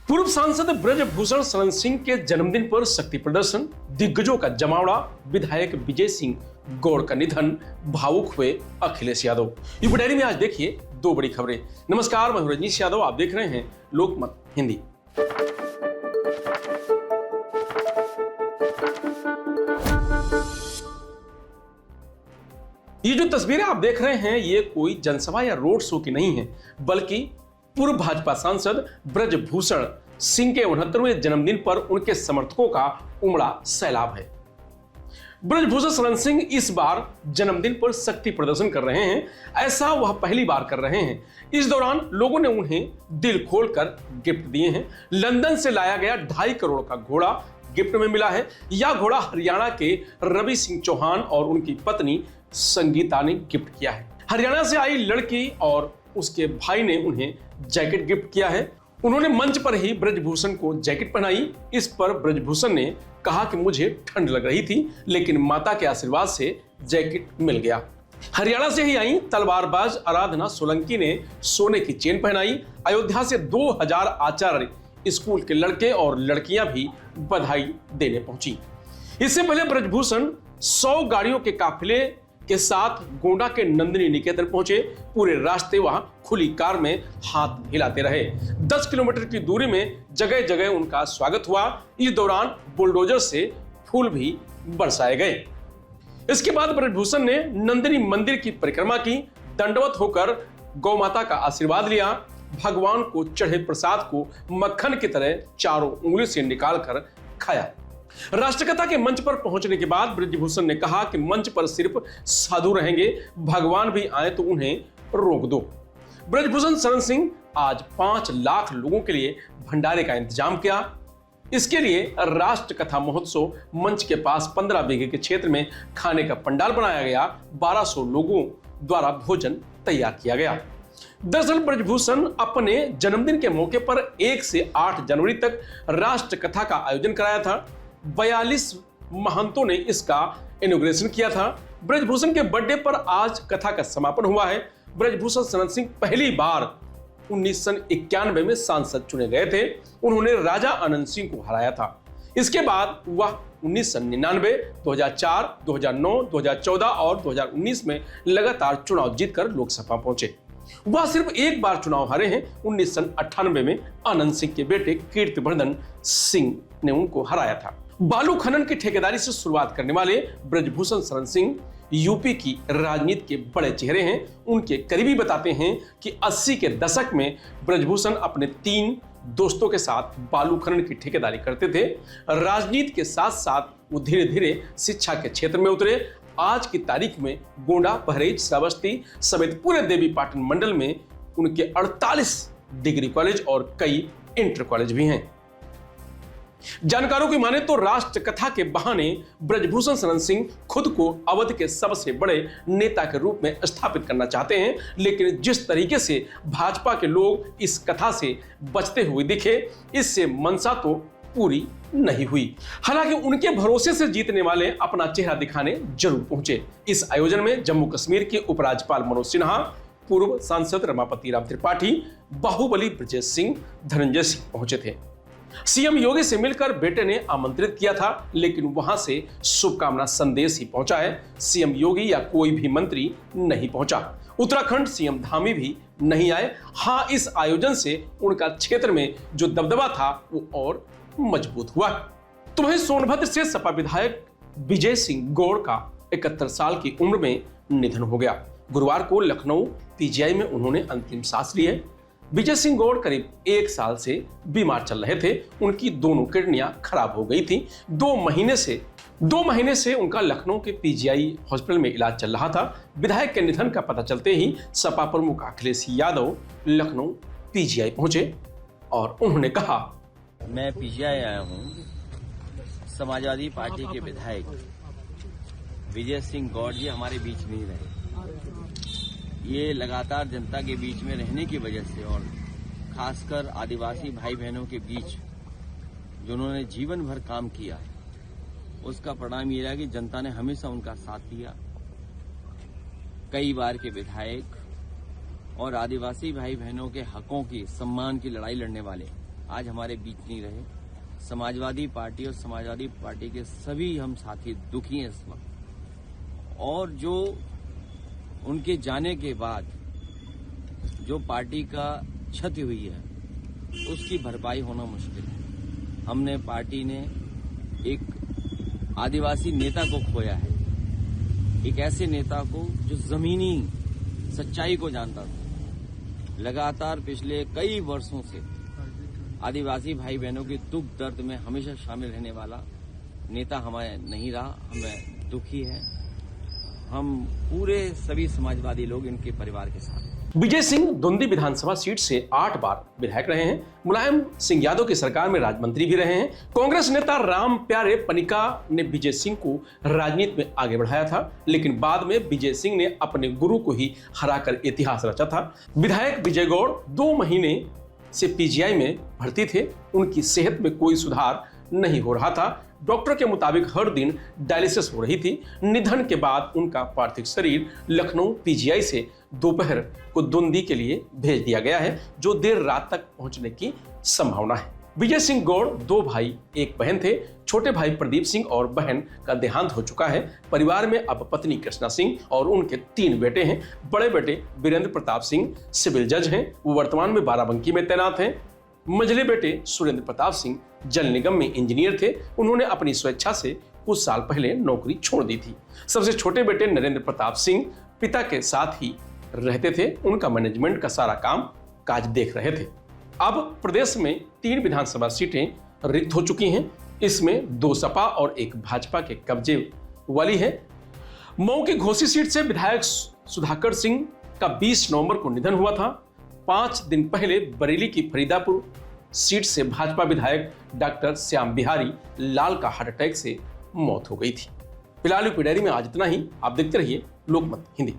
पूर्व सांसद ब्रजभूषण शरण सिंह के जन्मदिन पर शक्ति प्रदर्शन, दिग्गजों का जमावड़ा, विधायक विजय सिंह गौड़ का निधन, भावुक हुए अखिलेश यादव। यूपी डायरी में आज देखिए दो बड़ी खबरें। नमस्कार, मैं रजनीश यादव, आप देख रहे हैं लोकमत हिंदी। ये जो तस्वीरें आप देख रहे हैं ये कोई जनसभा या रोड शो की नहीं है, बल्कि पूर्व भाजपा सांसद ब्रजभूषण सिंह के 69वें जन्मदिन पर उनके समर्थकों का उमड़ा सैलाब है। ब्रजभूषण शरण सिंह इस बार जन्मदिन पर शक्ति प्रदर्शन कर रहे हैं, ऐसा वह पहली बार कर रहे हैं। इस दौरान लोगों ने उन्हें दिल खोलकर गिफ्ट दिए हैं। लंदन से लाया गया 2.5 करोड़ का घोड़ा गिफ्ट में मिला है। यह घोड़ा हरियाणा के रवि सिंह चौहान और उनकी पत्नी संगीता ने गिफ्ट किया है। हरियाणा से आई लड़की और उसके भाई ने उन्हें जैकेट गिफ्ट किया है। उन्होंने मंच पर ही ब्रजभूषण को जैकेट पहनाई। इस पर ब्रजभूषण ने कहा कि मुझे ठंड लग रही थी, लेकिन माता के आशीर्वाद से जैकेट मिल गया। हरियाणा से ही आई तलवारबाज आराधना सोलंकी ने सोने की चेन पहनाई। अयोध्या से 2000 आचार्य स्कूल के लड़के और लड़कियां भी बधाई देने पहुंची। इससे पहले ब्रजभूषण 100 गाड़ियों के काफिले के साथ गोंडा के नंदिनी निकेतन पहुंचे। पूरे रास्ते वहां खुली कार में हाथ हिलाते रहे। 10 किलोमीटर की दूरी में जगह जगह उनका स्वागत हुआ। इस दौरान बुलडोजर से फूल भी बरसाए गए। इसके बाद ब्रजभूषण ने नंदिनी मंदिर की परिक्रमा की, दंडवत होकर गौ माता का आशीर्वाद लिया। भगवान को चढ़े प्रसाद को मक्खन की तरह चारों उंगली से निकालकर खाया। राष्ट्रकथा के मंच पर पहुंचने के बाद ब्रजभूषण ने कहा कि मंच पर सिर्फ साधु रहेंगे, भगवान भी आए तो उन्हें रोक दो। ब्रजभूषण शरण सिंह आज 5 लाख लोगों के लिए भंडारे का इंतजाम किया। इसके लिए राष्ट्रकथा महोत्सव मंच के पास 15 बीघे के क्षेत्र में खाने का पंडाल बनाया गया। 1200 लोगों द्वारा भोजन तैयार किया गया। दरअसल ब्रजभूषण अपने जन्मदिन के मौके पर 1 से 8 जनवरी तक राष्ट्रकथा का आयोजन कराया था। 42 महंतों ने इसका इनॉग्रेशन किया था। ब्रजभूषण के बर्थडे पर आज कथा का समापन हुआ है। ब्रजभूषण शरण सिंह पहली बार 1991 में सांसद चुने गए थे। उन्होंने राजा आनंद सिंह को हराया था। इसके बाद वह 1999, 2004, 2009, 2014 और 2019 में लगातार चुनाव जीतकर लोकसभा पहुंचे। वह सिर्फ एक बार चुनाव हारे हैं। 1998 में आनंद सिंह के बेटे कीर्तिवर्धन सिंह ने उनको हराया था। बालू खनन की ठेकेदारी से शुरुआत करने वाले ब्रजभूषण शरण सिंह यूपी की राजनीति के बड़े चेहरे हैं। उनके करीबी बताते हैं कि 80 के दशक में ब्रजभूषण अपने 3 दोस्तों के साथ बालू खनन की ठेकेदारी करते थे। राजनीति के साथ साथ वो धीरे धीरे शिक्षा के क्षेत्र में उतरे। आज की तारीख में गोंडा, बहराइच, श्रावस्ती समेत पूरे देवी पाटन मंडल में उनके 48 डिग्री कॉलेज और कई इंटर कॉलेज भी हैं। जानकारों की माने तो राष्ट्रकथा के बहाने ब्रजभूषण शरण सिंह खुद को अवध के सबसे बड़े नेता के रूप में स्थापित करना चाहते हैं, लेकिन जिस तरीके से भाजपा के लोग इस कथा से बचते हुए दिखे, इससे मंशा तो पूरी नहीं हुई। हालांकि उनके भरोसे से जीतने वाले अपना चेहरा दिखाने जरूर पहुंचे। इस आयोजन में जम्मू कश्मीर के उपराज्यपाल मनोज सिन्हा, पूर्व सांसद रमापति राम त्रिपाठी, बाहुबली ब्रजेश सिंह, धनंजय सिंह पहुंचे थे। सीएम योगी से मिलकर बेटे ने आमंत्रित किया था, लेकिन वहां से शुभकामना संदेश ही पहुंचा है। सीएम योगी या कोई भी मंत्री नहीं पहुंचा। उत्तराखंड सीएम धामी भी नहीं आए। हाँ, इस आयोजन से उनका क्षेत्र में जो दबदबा था वो और मजबूत हुआ। तो वहीं सोनभद्र से सपा विधायक विजय सिंह गौड़ का 71 साल की उम्र में निधन हो गया। गुरुवार को लखनऊ पीजीआई में उन्होंने अंतिम सांस ली है। विजय सिंह गौड़ करीब 1 साल से बीमार चल रहे थे। उनकी दोनों किडनियां खराब हो गई थी। 2 महीने से उनका लखनऊ के पीजीआई हॉस्पिटल में इलाज चल रहा था। विधायक के निधन का पता चलते ही सपा प्रमुख अखिलेश यादव लखनऊ पीजीआई पहुंचे और उन्होंने कहा, मैं पीजीआई आया हूँ। समाजवादी पार्टी के विधायक विजय सिंह गौड़ जी हमारे बीच नहीं रहे। ये लगातार जनता के बीच में रहने की वजह से और खासकर आदिवासी भाई बहनों के बीच जो उन्होंने जीवन भर काम किया, उसका परिणाम ये रहा कि जनता ने हमेशा उनका साथ दिया। कई बार के विधायक और आदिवासी भाई बहनों के हकों की, सम्मान की लड़ाई लड़ने वाले आज हमारे बीच नहीं रहे। समाजवादी पार्टी और समाजवादी पार्टी के सभी हम साथी दुखी हैं इस वक्त, और जो उनके जाने के बाद जो पार्टी का क्षति हुई है उसकी भरपाई होना मुश्किल है। हमने पार्टी ने एक आदिवासी नेता को खोया है, एक ऐसे नेता को जो जमीनी सच्चाई को जानता था। लगातार पिछले कई वर्षों से आदिवासी भाई बहनों के दुख दर्द में हमेशा शामिल रहने वाला नेता हमारे नहीं रहा। हमें दुखी है। हम पूरे सभी समाजवादी लोग इनके परिवार के साथ हैं। विजय सिंह धुंदी विधानसभा सीट से 8 बार विधायक रहे हैं। मुलायम सिंह यादव की सरकार में राज्य मंत्री भी रहे हैं। कांग्रेस नेता राम प्यारे पनिका ने विजय सिंह को राजनीति में आगे बढ़ाया था, लेकिन बाद में विजय सिंह ने अपने गुरु को ही हराकर इतिहास रचा था। विधायक विजय गौड़ 2 महीने से पीजीआई में भर्ती थे। उनकी सेहत में कोई सुधार नहीं हो रहा था। डॉक्टर के मुताबिक हर दिन डायलिसिस हो रही थी। निधन के बाद उनका पार्थिव शरीर लखनऊ पीजीआई से दोपहर को धुंदी के लिए भेज दिया गया है, जो देर रात तक पहुंचने की संभावना है। विजय सिंह गौड़ 2 भाई 1 बहन थे। छोटे भाई प्रदीप सिंह और बहन का देहांत हो चुका है। परिवार में अब पत्नी कृष्णा सिंह और उनके 3 बेटे हैं। बड़े बेटे वीरेंद्र प्रताप सिंह सिविल जज हैं, वो वर्तमान में बाराबंकी में तैनात हैं। मझले बेटे सुरेंद्र प्रताप सिंह जल निगम में इंजीनियर थे। उन्होंने अपनी स्वेच्छा से कुछ साल पहले नौकरी छोड़ दी थी। सबसे छोटे बेटे नरेंद्र प्रताप सिंह पिता के साथ ही रहते थे। उनका मैनेजमेंट का सारा काम काज देख रहे थे। अब प्रदेश में 3 विधानसभा सीटें रिक्त हो चुकी हैं। इसमें 2 सपा और 1 भाजपा के कब्जे वाली है। मऊ की घोसी सीट से विधायक सुधाकर सिंह का 20 नवंबर को निधन हुआ था। 5 दिन पहले बरेली की फरीदापुर सीट से भाजपा विधायक डॉक्टर श्याम बिहारी लाल का हार्ट अटैक से मौत हो गई थी। फिलहाल यूपी डायरी में आज इतना ही। आप देखते रहिए लोकमत हिंदी।